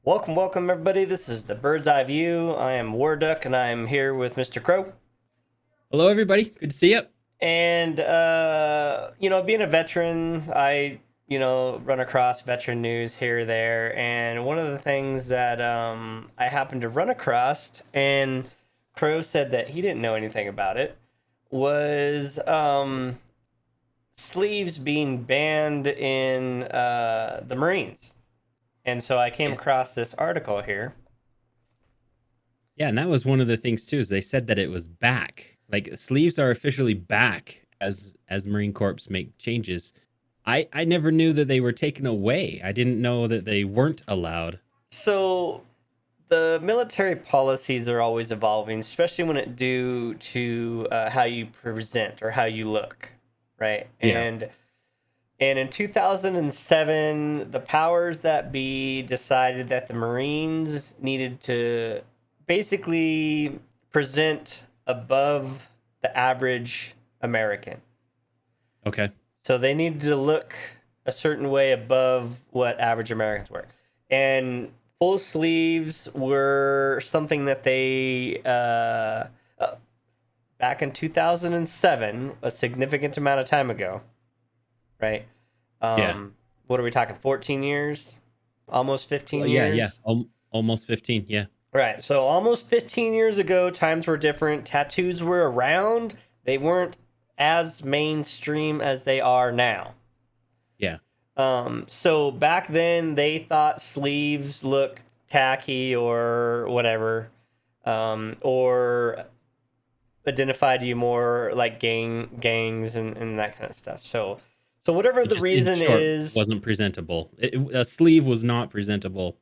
Welcome, everybody. This is the Bird's Eye View. I am War Duck, and I am here with Mr. Krow. Hello, everybody. Good to see you. And being a veteran, I run across veteran news here or there. And one of the things that I happened to run across, and Krow said that he didn't know anything about it, was sleeves being banned in the Marines. And so I came Yeah. across this article here. Yeah, and that was one of the things too, is they said that it was back. Like sleeves are officially back as Marine Corps make changes. I never knew that they were taken away. I didn't know that they weren't allowed. So the military policies are always evolving, especially when it due to how you present or how you look, right? Yeah. And in 2007, the powers that be decided that the Marines needed to basically present above the average American. Okay. So they needed to look a certain way above what average Americans were. And full sleeves were something that back in 2007, a significant amount of time ago, right? Yeah. What are we talking? 14 years? Almost 15 Well, yeah. years? Almost 15. Yeah. Right. So almost 15 years ago, times were different. Tattoos were around. They weren't as mainstream as they are now. Yeah. So back then they thought sleeves looked tacky or whatever, or identified you more like gangs and that kind of stuff. So whatever It the just in reason short is, wasn't presentable. A sleeve was not presentable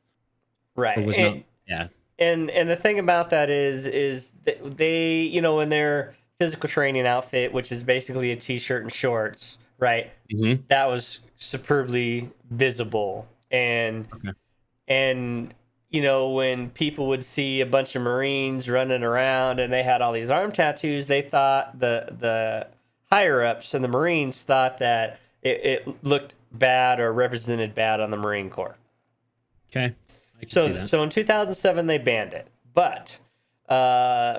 or right? was not yeah. And the thing about that is that they, in their physical training outfit, which is basically a t-shirt and shorts, right? Mhm. That was superbly visible. Okay. And when people would see a bunch of Marines running around and they had all these arm tattoos, they thought the higher ups in the Marines thought that it looked bad or represented bad on the Marine Corps. Okay. I can see So that. so in 2007 they banned it, but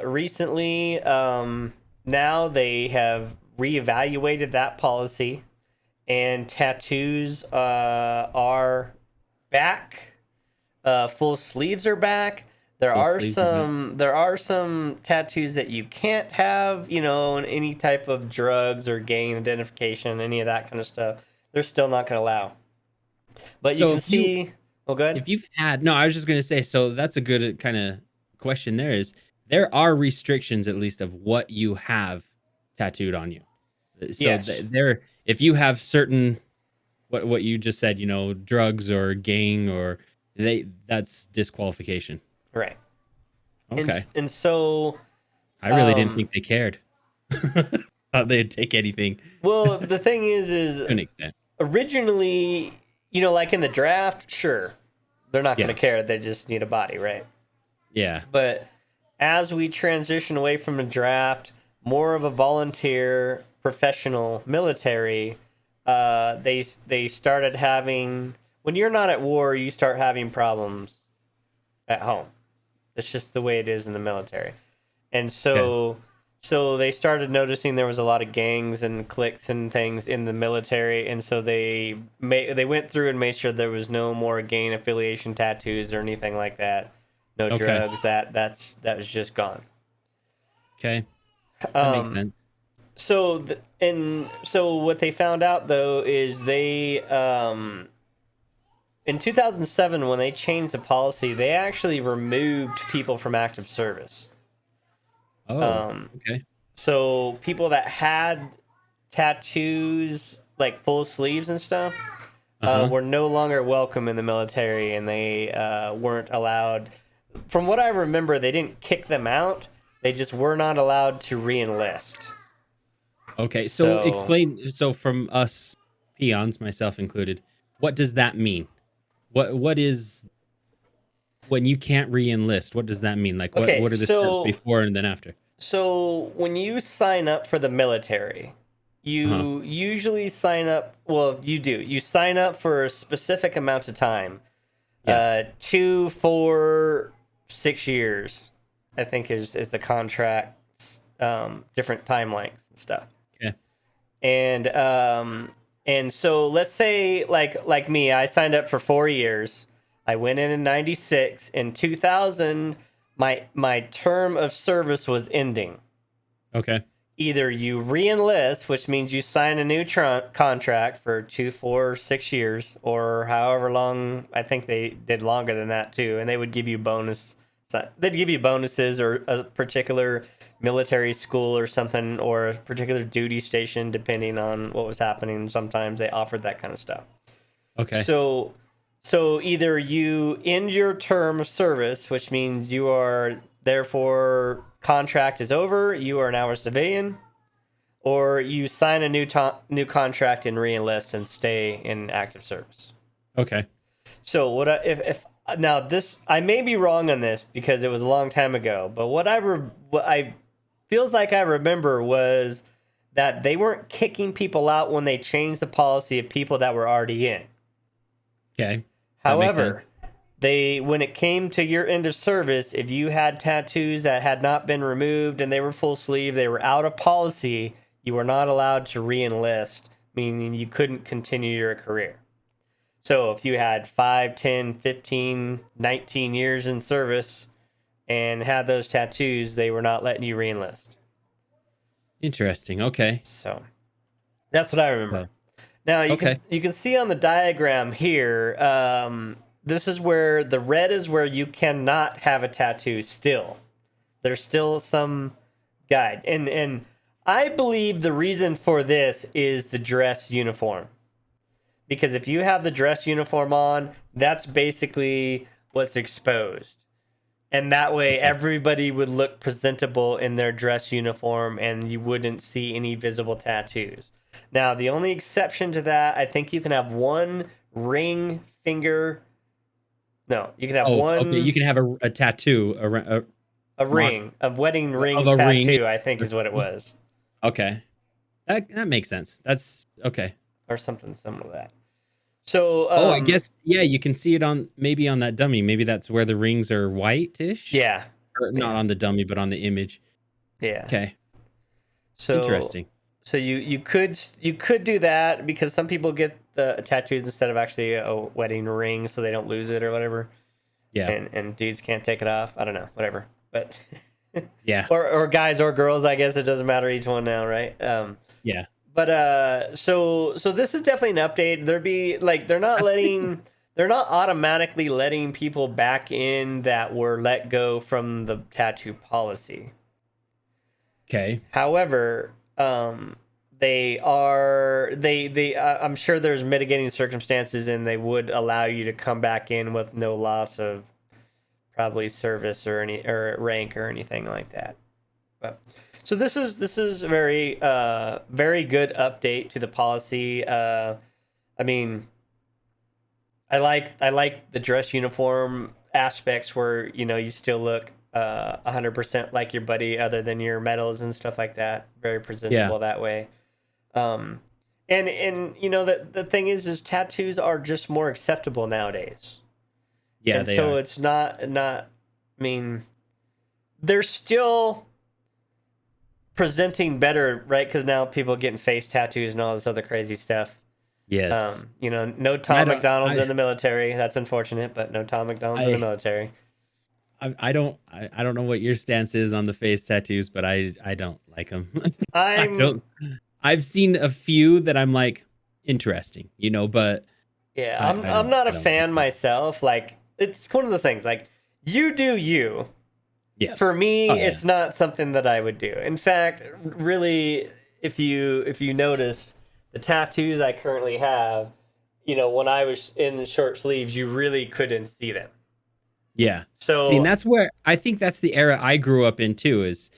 recently, now they have reevaluated that policy, and tattoos are back. Full sleeves are back. There Full are sleeves are back. some tattoos that you can't have, in any type of drugs or gang identification, any of that kind of stuff. They're still not going to allow. But you So can see. Oh, good. if you've had no, I was just going to say, so that's a good kind of question. There are restrictions, at least, of what you have tattooed on you. So Yes. there, if you have certain what you just said, drugs or gang, or that's disqualification. Right. Okay. And so, I really didn't um, think they cared. Thought they'd take anything well, the thing is to an extent. originally, like in the draft, sure, they're not going Yeah. to care. They just need a body, right? Yeah. But as we transition away from the draft, more of a volunteer, professional military, they started having. When you're not at war, you start having problems at home. It's just the way it is in the military. And Okay. so they started noticing there was a lot of gangs and cliques and things in the military, and so they went through and made sure there was no more gang affiliation tattoos or anything like that. No Okay. drugs. That was just gone. Okay. That makes Um, sense. so what they found out though is they in 2007 when they changed the policy, they actually removed people from active service. Oh. Um, Okay. So people that had tattoos, like full sleeves and stuff, Uh huh. were no longer welcome in the military, and they weren't allowed. From what I remember, they didn't kick them out. They just were not allowed to re-enlist. Okay, so So explain. So from us peons, myself included, what does that mean? What is when you can't re-enlist? What does that mean? Like, what okay, what are the steps before and then after? so when you sign up for the military, Uh huh. you usually sign up. Well, you do. You sign up for a specific amount of time. Yeah. 2, 4, 6 years, I think is the contract. Different time lengths and stuff. Okay. And so let's say like me, I signed up for 4 years. I went in 96. In 2000, my term of service was ending. Okay. Either you re-enlist, which means you sign a new contract for 2, 4, 6 years, or however long. I think they did longer than that too, and they would give you bonus. They'd give you bonuses or a particular military school or something, or a particular duty station, depending on what was happening. Sometimes they offered that kind of stuff. Okay. So either you end your term of service, which means you are therefore contract is over, you are now a civilian, or you sign a new contract and re-enlist and stay in active service. Okay. So what if now this, I may be wrong on this because it was a long time ago, but what I feels like I remember was that they weren't kicking people out when they changed the policy of people that were already in. Okay. However, when it came to your end of service, if you had tattoos that had not been removed and they were full sleeve, they were out of policy, you were not allowed to re-enlist, meaning you couldn't continue your career. So if you had 5, 10, 15, 19 years in service and had those tattoos, they were not letting you re-enlist. Interesting. Okay. So that's what I remember. Now you can see on the diagram here, this is where the red is where you cannot have a tattoo still. There's still some guide. And I believe the reason for this is the dress uniform. Because if you have the dress uniform on, that's basically what's exposed. And that way everybody would look presentable in their dress uniform and you wouldn't see any visible tattoos. Now, the only exception to that, I think you can have one ring finger. No, you can have one. Okay, you can have a tattoo, a ring, a wedding ring of a tattoo, ring. I think is what it was. Okay. That makes sense. That's okay. Or something similar to that. So, I guess, yeah, you can see it maybe on that dummy. Maybe that's where the rings are whitish. Yeah. Or not on the dummy, but on the image. Yeah. Okay. So interesting. So you could do that because some people get the tattoos instead of actually a wedding ring, so they don't lose it or whatever. Yeah. And dudes can't take it off. I don't know, whatever. But yeah. Or guys or girls, I guess it doesn't matter each one now, right? Yeah. But so this is definitely an update. They're not automatically letting people back in that were let go from the tattoo policy. Okay. However, I'm sure there's mitigating circumstances and they would allow you to come back in with no loss of probably service or rank or anything like that. But so this is a very very good update to the policy. I mean, I like the dress uniform aspects where you still look 100% like your buddy, other than your medals and stuff like that. Very presentable that way. And the thing is tattoos are just more acceptable nowadays. Yeah, and so are. It's not. I mean, they're still presenting better, right? Because now people are getting face tattoos and all this other crazy stuff. Yes. No Tom McDonald's in the military. That's unfortunate, but no Tom McDonald's in the military. I don't know what your stance is on the face tattoos, but I don't like them. I've seen a few that I'm like, interesting, but yeah, I'm not a fan myself. Like, it's one of those things, like, you do you. Yeah. For me, it's not something that I would do. In fact, really, if you notice the tattoos I currently have, when I was in short sleeves, you really couldn't see them. Yeah. So, see, and that's where I think that's the era I grew up in too, is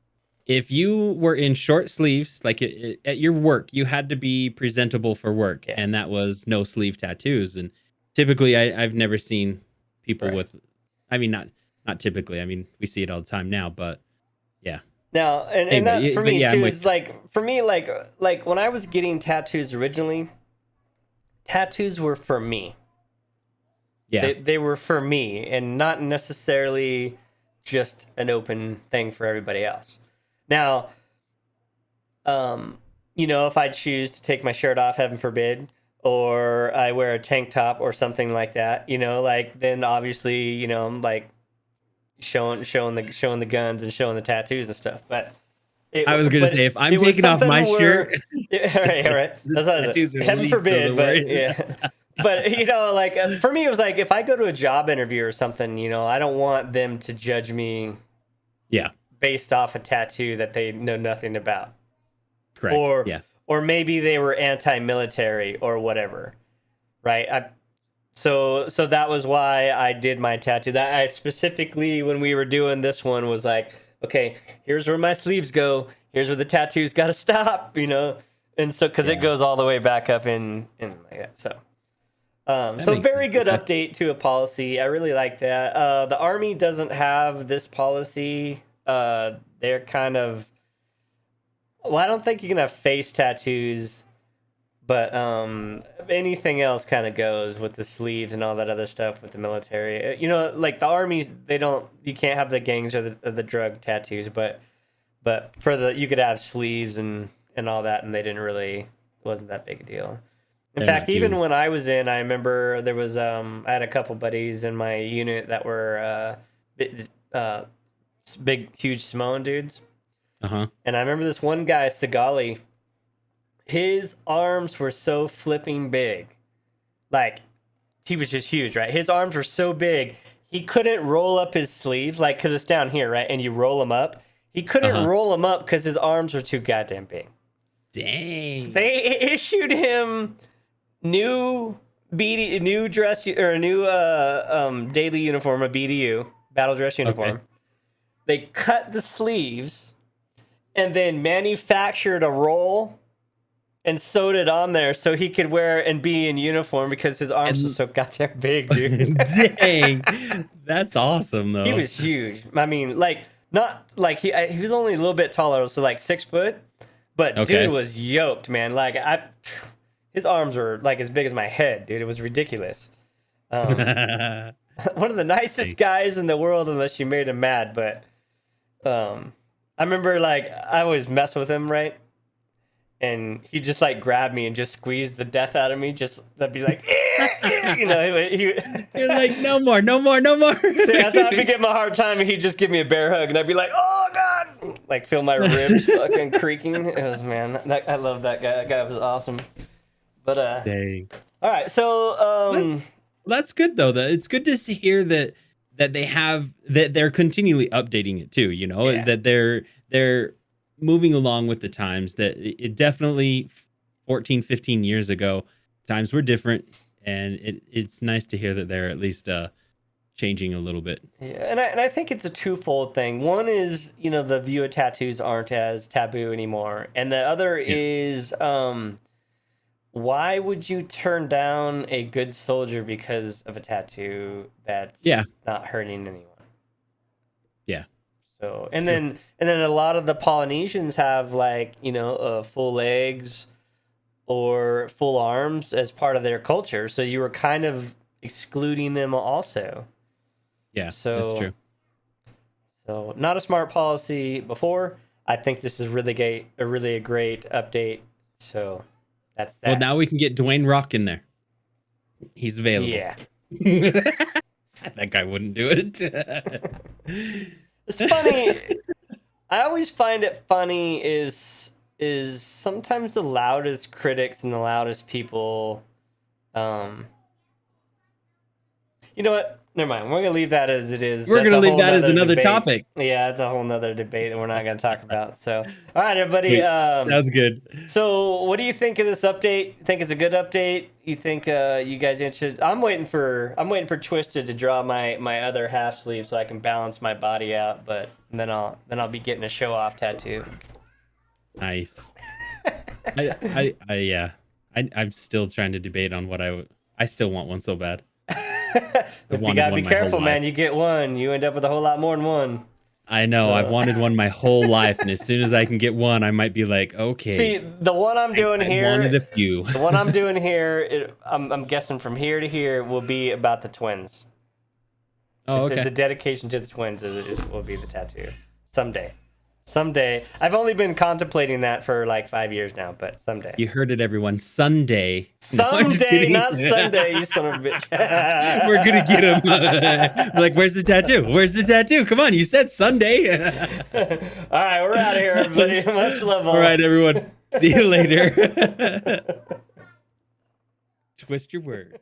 if you were in short sleeves, like at your work, you had to be presentable for work. Yeah. And that was no sleeve tattoos. And typically I've never seen people with, I mean, not typically, I mean, we see it all the time now, but yeah. Now, and that's for me too, is like, for me, like when I was getting tattoos originally, tattoos were for me. Yeah. They were for me and not necessarily just an open thing for everybody else. Now, if I choose to take my shirt off, heaven forbid, or I wear a tank top or something like that, then obviously, I'm like showing the guns and showing the tattoos and stuff. But I was gonna say, if I'm taking off my shirt, all right. That's what I tattoos said. are Heaven released, so forbid, don't but worry. yeah. But for me, it was like if I go to a job interview or something, I don't want them to judge me Yeah. based off a tattoo that they know nothing about. Correct. Or yeah. or maybe they were anti-military or whatever, right? So that was why I did my tattoo. That I specifically, when we were doing this one, was like, okay, here's where my sleeves go. Here's where the tattoo's got to stop, and so because it goes all the way back up in like that. So, so very good update to a policy. I really like that. The Army doesn't have this policy. They're kind of, well, I don't think you can have face tattoos, but anything else kind of goes with the sleeves and all that other stuff with the military. Like the Armies, you can't have the gangs or the drug tattoos, but you could have sleeves and all that, and it wasn't that big a deal. In fact, even when I was in, I remember there was I had a couple buddies in my unit that were big, huge Samoan dudes. Uh-huh. And I remember this one guy, Sigali, his arms were so flipping big. Like, he was just huge, right? His arms were so big, he couldn't roll up his sleeves, like, because it's down here, right? And you roll them up. He couldn't roll them up because his arms were too goddamn big. Dang. So they issued him new dress, or a new daily uniform, a BDU, battle dress uniform. Okay. They cut the sleeves and then manufactured a roll and sewed it on there so he could wear and be in uniform because his arms were so goddamn big, dude. Dang. That's awesome, though. He was huge. I mean, like, not like he was only a little bit taller, so like 6 foot, but dude was yoked, man. Like, his arms were like as big as my head, dude. It was ridiculous. One of the nicest guys in the world, unless you made him mad. But I remember, like, I always mess with him, right? And he just like grabbed me and just squeezed the death out of me. I'd be like, You're like, no more. So that's how I'd be getting my hard time, and he'd just give me a bear hug, and I'd be like, oh god, like feel my ribs fucking creaking. It was, man, I love that guy. That guy was awesome. But dang. All right, so that's good though. It's good to hear that they have that they're continually updating it too. That they're moving along with the times. That it definitely 14, 15 years ago, times were different, and it's nice to hear that they're at least changing a little bit. Yeah, and I think it's a twofold thing. One is, the view of tattoos aren't as taboo anymore, and the other is why would you turn down a good soldier because of a tattoo that's not hurting anyone? Yeah. So, and then a lot of the Polynesians have, like, full legs or full arms as part of their culture. So you were kind of excluding them also. Yeah, so that's true. So not a smart policy before. I think this is really a great update. So that's that. Well, now we can get Dwayne Rock in there. He's available. Yeah. That guy wouldn't do it. It's funny. I always find it funny is sometimes the loudest critics and the loudest people. You know what? Never mind. We're gonna leave that as it is. We're gonna leave that as another debate. topic. Yeah, it's a whole nother debate that we're not gonna talk about. So, all right, everybody. Sounds good. So, what do you think of this update? You think it's a good update? You think you guys interested? I'm waiting for Twisted to draw my other half sleeve so I can balance my body out. But then I'll be getting a show off tattoo. Nice. I'm still trying to debate on what I still want one so bad. You gotta be careful, man. You get one, you end up with a whole lot more than one. I know. I've wanted one my whole life, and as soon as I can get one, I might be like, okay. See, the one I'm doing I here, wanted a few. the one I'm doing here, I'm guessing from here to here will be about the twins. Oh, It's okay. a dedication to the twins. Will be the tattoo someday. Someday. I've only been contemplating that for like 5 years now, but someday. You heard it, everyone. Sunday. No, I'm just Someday, kidding. not Sunday, you son of a bitch. We're gonna get him. Like, where's the tattoo? Where's the tattoo? Come on, you said Sunday. All right, we're out of here, everybody. Much love. All right, everyone. See you later. Twist your words.